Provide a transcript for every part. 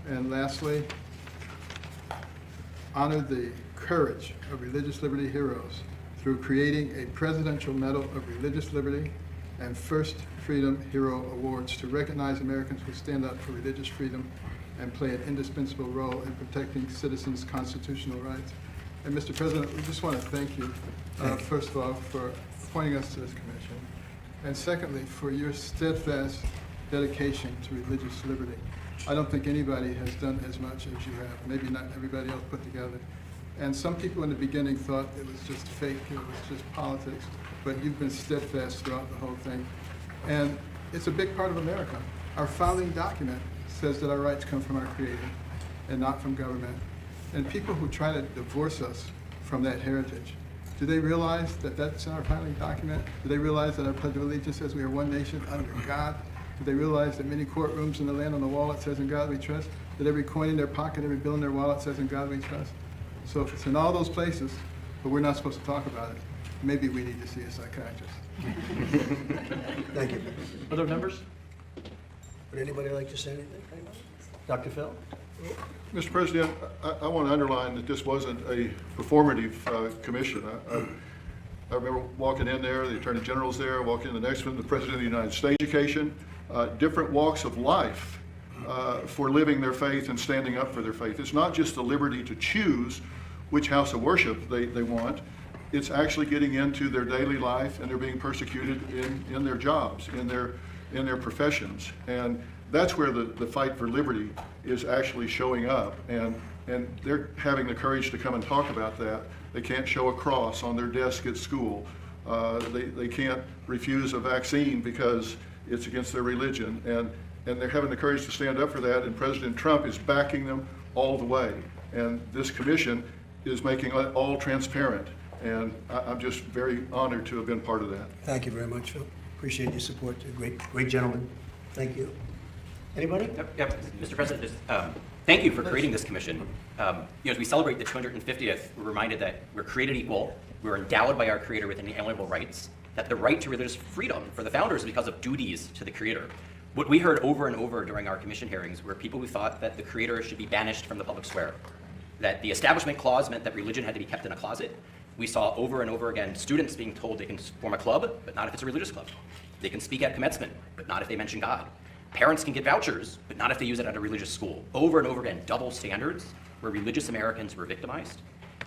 And lastly, honor the courage of religious liberty heroes through creating a Presidential Medal of Religious Liberty and First Freedom Hero Awards to recognize Americans who stand up for religious freedom and play an indispensable role in protecting citizens' constitutional rights. And Mr. President, we just want to thank you, first of all, for appointing us to this commission, and secondly, for your steadfast dedication to religious liberty. I don't think anybody has done as much as you have, maybe not everybody else put together. And some people in the beginning thought it was just fake, it was just politics, but you've been steadfast throughout the whole thing. And it's a big part of America. Our founding document says that our rights come from our Creator and not from government. And people who try to divorce us from that heritage, do they realize that that's in our founding document? Do they realize that our Pledge of Allegiance says we are one nation under God? Do they realize that many courtrooms in the land on the wall it says in God we trust? That every coin in their pocket, every bill in their wallet says in God we trust? So if it's in all those places, but we're not supposed to talk about it, maybe we need to see a psychiatrist. Thank you. Other members? Would anybody like to say anything? Dr. Phil? Mr. President, I want to underline that this wasn't a performative commission. I remember walking in there, the Attorney General's there, walking in the next one, the President of the United States. Education, different walks of life for living their faith and standing up for their faith. It's not just the liberty to choose which house of worship they want. It's actually getting into their daily life, and they're being persecuted in their jobs, in their professions. And that's where the fight for liberty is actually showing up. And they're having the courage to come and talk about that. They can't show a cross on their desk at school. They can't refuse a vaccine because it's against their religion. And they're having the courage to stand up for that, and President Trump is backing them all the way. And this commission is making it all transparent. And I'm just very honored to have been part of that. Thank you very much, Phil. Appreciate your support. Great gentleman. Thank you. Anybody? Yep. Mr. President, just, thank you for creating this commission. As we celebrate the 250th, we're reminded that we're created equal, we're endowed by our Creator with inalienable rights, that the right to religious freedom for the founders is because of duties to the Creator. What we heard over and over during our commission hearings were people who thought that the Creator should be banished from the public square, that the Establishment Clause meant that religion had to be kept in a closet. We saw over and over again students being told they can form a club, but not if it's a religious club. They can speak at commencement, but not if they mention God. Parents can get vouchers, but not if they use it at a religious school. Over and over again, double standards where religious Americans were victimized.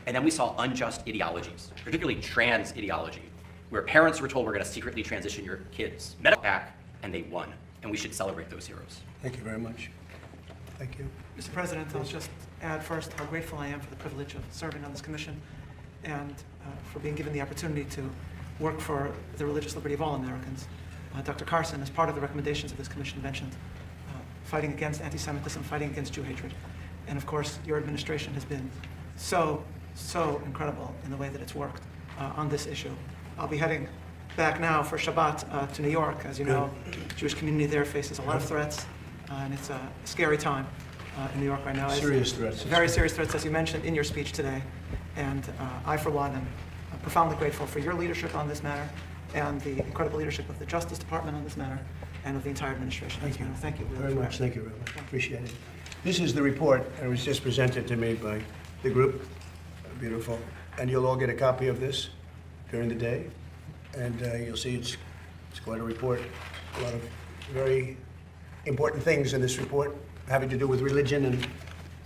And then we saw unjust ideologies, particularly trans ideology, where parents were told we're going to secretly transition your kids. Medical pack, and they won. And we should celebrate those heroes. Thank you very much. Thank you. Mr. President, I'll just add first how grateful I am for the privilege of serving on this commission and for being given the opportunity to work for the religious liberty of all Americans. Dr. Carson, as part of the recommendations of this commission, mentioned fighting against anti-Semitism, fighting against Jew hatred. And of course, your administration has been so incredible in the way that it's worked on this issue. I'll be heading back now for Shabbat to New York. As you know, the Jewish community there faces a lot of threats, and it's a scary time in New York right now. Serious threats. Very serious threats, as you mentioned in your speech today. And I, for one, am profoundly grateful for your leadership on this matter and the incredible leadership of the Justice Department on this matter and of the entire administration. Thank you. Thank you Very much. Thank you very much. Appreciate it. This is the report, and it was just presented to me by the group. Beautiful. And you'll all get a copy of this during the day. And you'll see it's quite a report. A lot of very important things in this report having to do with religion and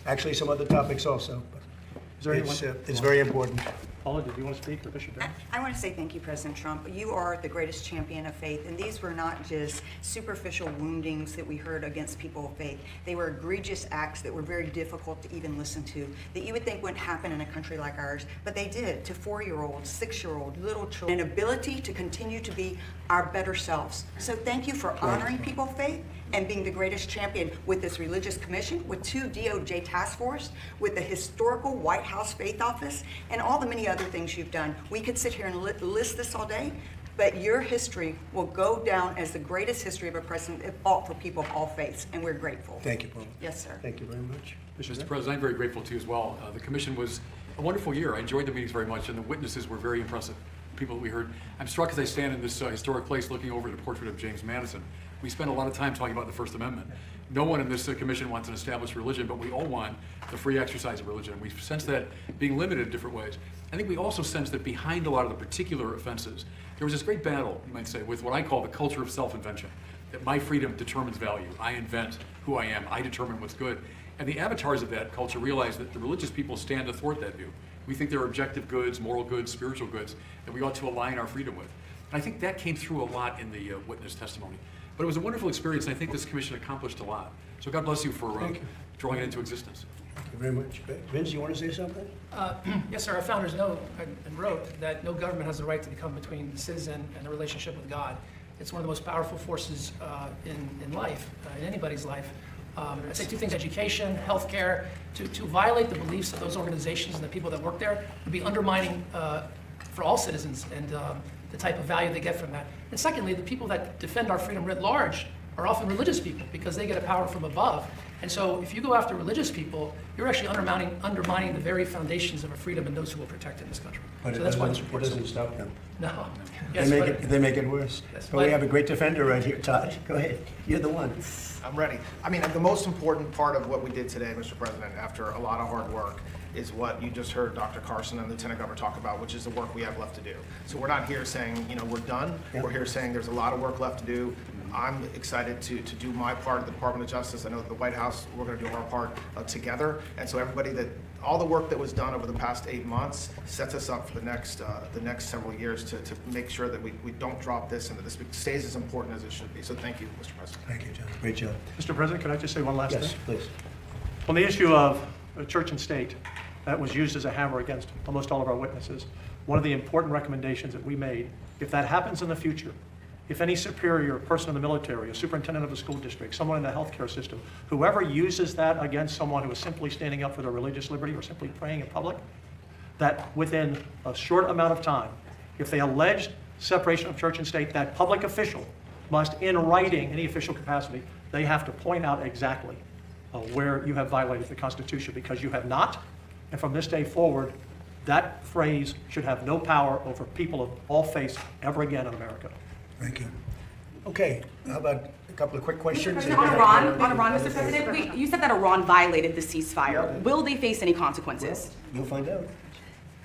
actually some other topics also. But it's very important. Paula, did you want to speak, or Bishop Barron? I want to say thank you, President Trump. You are the greatest champion of faith, and these were not just superficial woundings that we heard against people of faith. They were egregious acts that were very difficult to even listen to, that you would think wouldn't happen in a country like ours, but they did to 4-year-olds, 6-year-olds, little children, an ability to continue to be our better selves. So thank you for honoring people of faith and being the greatest champion with this religious commission, with 2 DOJ task force, with the historical White House Faith Office, and all the many other things you've done. We could sit here and list this all day, but your history will go down as the greatest history of a president that fought for people of all faiths, and we're grateful. Thank you, Paul. Yes, sir. Thank you very much. Mr. President, I'm very grateful to you as well. The commission was a wonderful year. I enjoyed the meetings very much, and the witnesses were very impressive. People that we heard. I'm struck as I stand in this historic place looking over the portrait of James Madison. We spend a lot of time talking about the First Amendment. No one in this commission wants an established religion, but we all want the free exercise of religion. We sense that being limited in different ways. I think we also sense that behind a lot of the particular offenses, there was this great battle, you might say, with what I call the culture of self-invention, that my freedom determines value. I invent who I am. I determine what's good. And the avatars of that culture realize that the religious people stand to thwart that view. We think there are objective goods, moral goods, spiritual goods that we ought to align our freedom with. And I think that came through a lot in the witness testimony. But it was a wonderful experience, and I think this commission accomplished a lot. So God bless you for drawing it into existence. Thank you very much. Vince, you want to say something? Yes, sir. Our founders know and wrote that no government has the right to become between the citizen and the relationship with God. It's one of the most powerful forces in life, in anybody's life. I'd say two things: education, healthcare. To violate the beliefs of those organizations and the people that work there would be undermining for all citizens and the type of value they get from that. And secondly, the people that defend our freedom writ large are often religious people because they get a power from above. And so if you go after religious people, you're actually undermining the very foundations of a freedom and those who will protect it in this country. But so it that's why doesn't, this it report's doesn't stop them. No. Yes, They make it worse. Yes, But we but- have a great defender right here, Todd. Go ahead. You're the one. I'm ready. I mean, the most important part of what we did today, Mr. President, after a lot of hard work, is what you just heard Dr. Carson and Lieutenant Governor talk about, which is the work we have left to do. So we're not here saying, you know, we're done. Yeah. We're here saying there's a lot of work left to do. I'm excited to do my part of the Department of Justice. I know that the White House, we're going to do our part together. And so everybody all the work that was done over the past 8 months sets us up for the next several years to make sure that we don't drop this and that this stays as important as it should be. So thank you, Mr. President. Thank you, John. Great job. Mr. President, can I just say one last Yes, thing? please. On the issue of church and state, that was used as a hammer against almost all of our witnesses. One of the important recommendations that we made, if that happens in the future, if any superior person in the military, a superintendent of a school district, someone in the healthcare system, whoever uses that against someone who is simply standing up for their religious liberty or simply praying in public, that within a short amount of time, if they allege separation of church and state, that public official must, in writing, any official capacity, they have to point out exactly where you have violated the Constitution, because you have not. And from this day forward, that phrase should have no power over people of all faiths ever again in America. Thank you. Okay, how about a couple of quick questions? On Iran, Mr. President, you said that Iran violated the ceasefire. Will they face any consequences? You'll find out.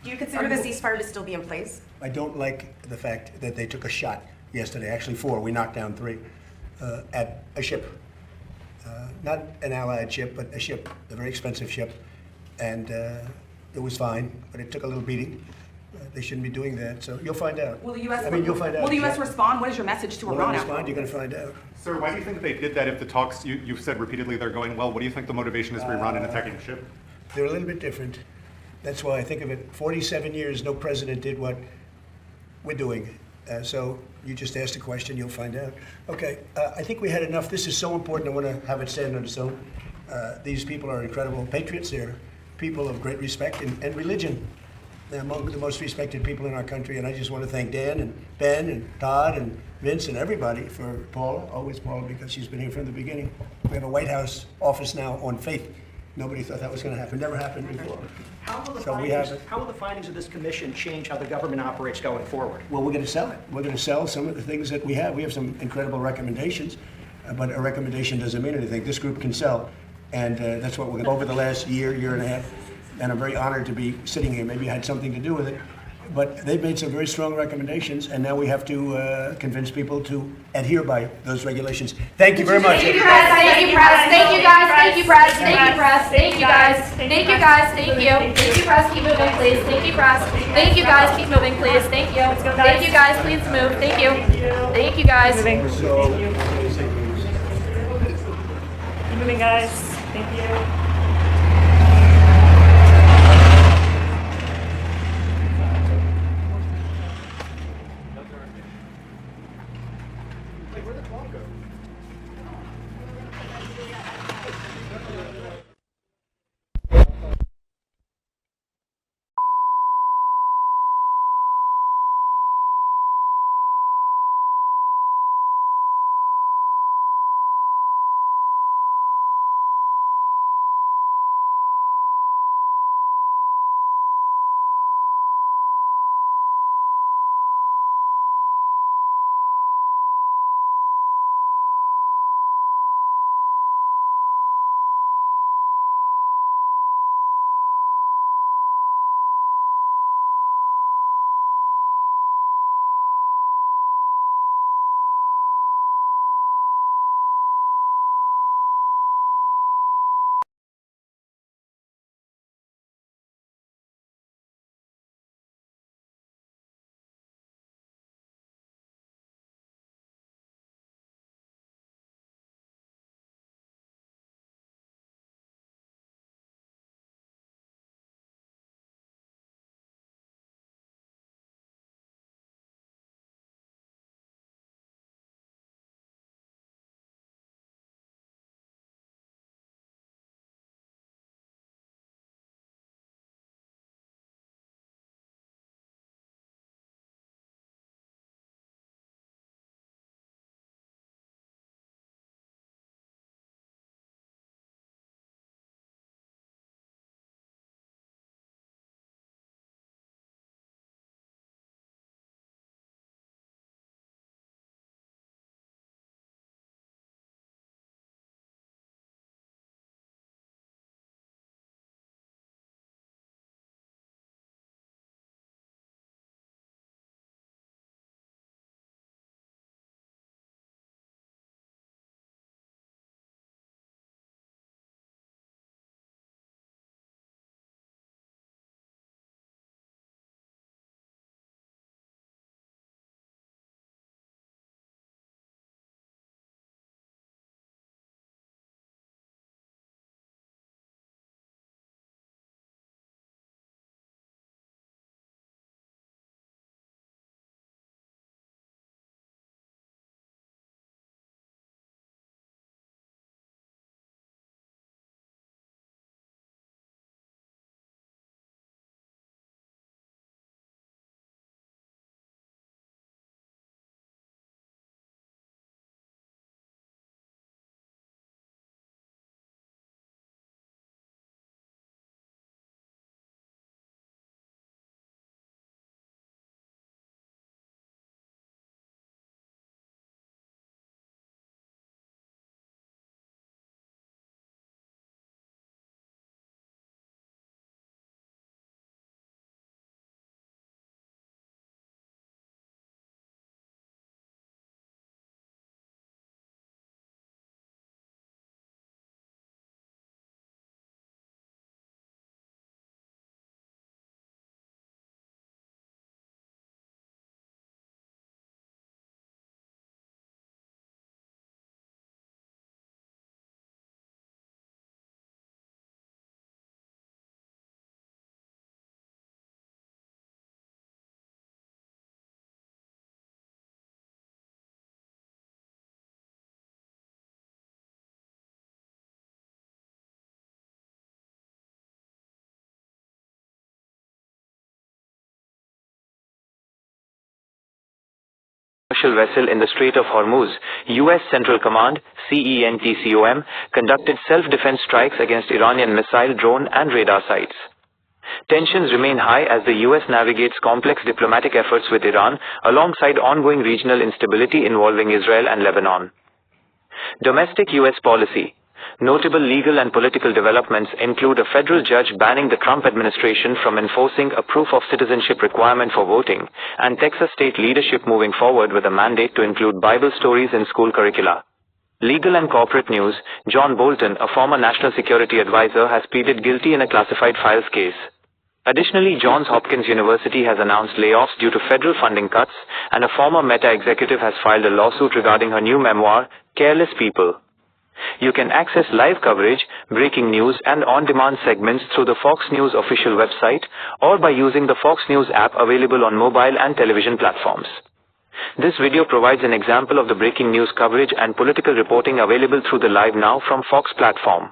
Do you consider the ceasefire to still be in place? I don't like the fact that they took a shot yesterday, actually 4, we knocked down 3, at a ship. Not an allied ship, but a ship, a very expensive ship. And it was fine, but it took a little beating. They shouldn't be doing that, so you'll find out. Will the U.S. You'll find out. Will the U.S. respond? What is your message to Will Iran they after? respond? You're going to find out. Sir, why do you think that they did that if the talks, you've said repeatedly they're going well? What do you think the motivation is for Iran in attacking the ship? They're a little bit different. That's why I think of it, 47 years, no president did what we're doing. So you just asked a question, you'll find out. Okay, I think we had enough. This is so important, I want to have it stand on its own. These people are incredible patriots. They're people of great respect and religion. They're among the most respected people in our country, and I just want to thank Dan and Ben and Todd and Vince and everybody for Paula, always Paula, because she's been here from the beginning. We have a White House office now on faith. Nobody thought that was going to happen. Never happened before. How will So we have it. how will the findings of this commission change how the government operates going forward? Well, we're going to sell it. We're going to sell some of the things that we have. We have some incredible recommendations, but a recommendation doesn't mean anything. This group can sell, and that's what we're going to over the last year and a half. And I'm very honored to be sitting here. Maybe I had something to do with it. But they've made some very strong recommendations, and now we have to convince people to adhere by those regulations. Thank you very much. Thank you, Press. Thank you, Press. Thank you, guys. Thank you, Press. Thank you, Press. Thank you, guys. Thank you, guys. Thank you. Thank you, Press. Keep moving, please. Thank you, Press. Thank you, guys. Keep moving, please. Thank you. Thank you, guys. Please move. Thank you. Thank you, guys. Keep moving, guys. Thank you. commercial vessel in the Strait of Hormuz, U.S. Central Command, CENTCOM, conducted self-defense strikes against Iranian missile, drone, and radar sites. Tensions remain high as the U.S. navigates complex diplomatic efforts with Iran, alongside ongoing regional instability involving Israel and Lebanon. Domestic U.S. policy. Notable legal and political developments include a federal judge banning the Trump administration from enforcing a proof of citizenship requirement for voting, and Texas state leadership moving forward with a mandate to include Bible stories in school curricula. Legal and corporate news. John Bolton, a former national security advisor, has pleaded guilty in a classified files case. Additionally, Johns Hopkins University has announced layoffs due to federal funding cuts, and a former Meta executive has filed a lawsuit regarding her new memoir, Careless People. You can access live coverage, breaking news, and on-demand segments through the Fox News official website or by using the Fox News app available on mobile and television platforms. This video provides an example of the breaking news coverage and political reporting available through the Live Now from Fox platform.